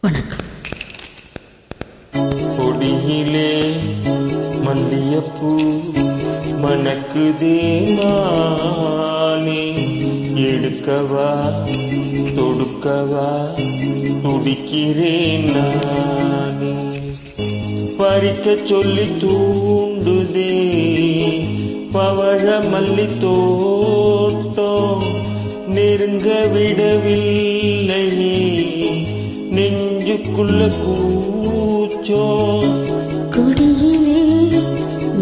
வணக்கம். கொடியிலே மல்லியப்பூ மணக்குதே மானே, எடுக்கவா தொடுக்கவா துடிக்கிறேன் நானே. பறிக்க சொல்லி தூண்டுதே பவழ மல்லி தோட்டம், நெருங்க விடவில்லையே நெஞ்சுக்குள்ள கூச்சம். கொடியிலே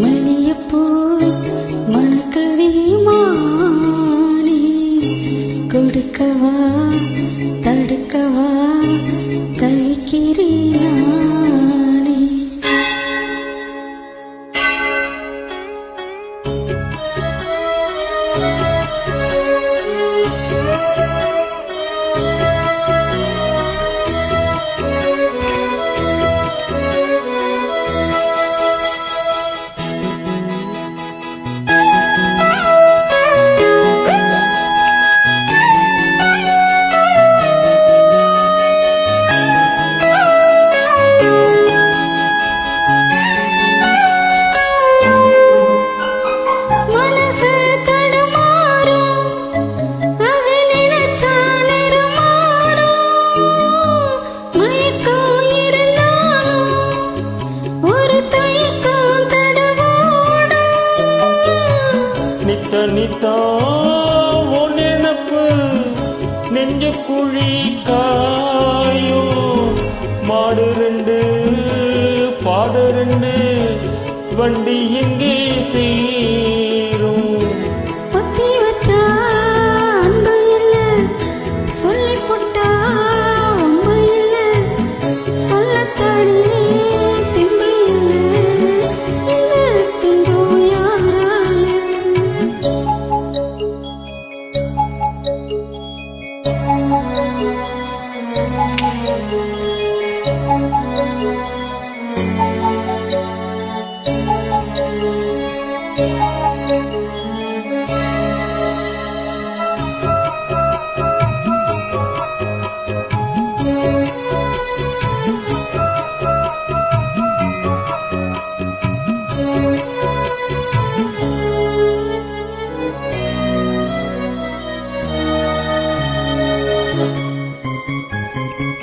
மல்லியப்பூ மணக்குதே மானே, கொடுக்கவா தடுக்கவா தவிக்கிறேன் நானே. நித்தா உன் நினப்பு நெஞ்சு குழி காயோ, மாடு ரெண்டு பாடு ரெண்டு வண்டி எங்கே சேரும். பத்தி வச்சா அன்பு இல்ல, சொல்லி போட்டா அம்பு இல்ல, சொல்லத்தாடி திம்பி இல்ல, இந்த துண்டோ யாரால.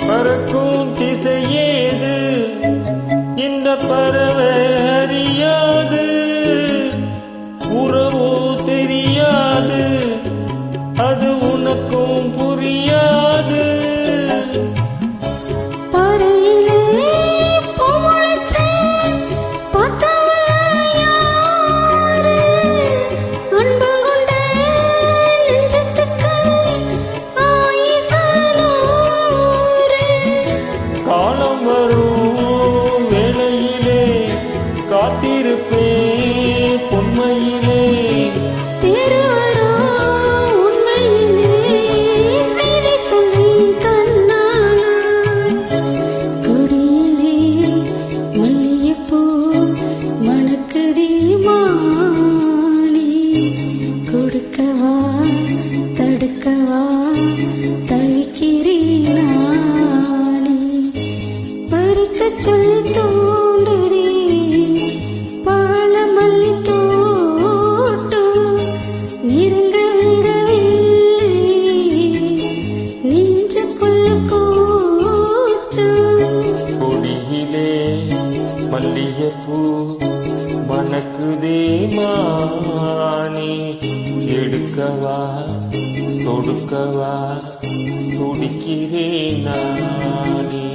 பறக்கும் திசையேது இந்த பறவை அறியாது, உறவோ தெரியாது அது உனக்கும் புரியாது. பாறையிலே பூ முளைச்சு பார்த்தவ யாரு, அன்பு கொண்ட நெஞ்சத்துக்கு ஆயுசனூறு. காலம் வரும் வேளையிலே காத்திருப்பேன் பொன்மையிலே, தேறுவரும் உண்மையிலே செய்தி சொல்வேன் கண்ணாளா. கொடியிலே மல்லியப்பூ மணக்குதே மானே, கொடுக்கவா தடுக்கவா தவிக்கிறேன் நானே. பறிக்கச் சொல்லி தூண்டுதே பாழ மல்லி தோட்டம், நெருங்க விடவில்லை நெஞ்சுக்குள்ள கூச்சம். கொடியிலே மல்லியப்பூ மணக்குதே மானே, எடுக்கவா தொடுக்கவா துடிக்கிறேன் நானே.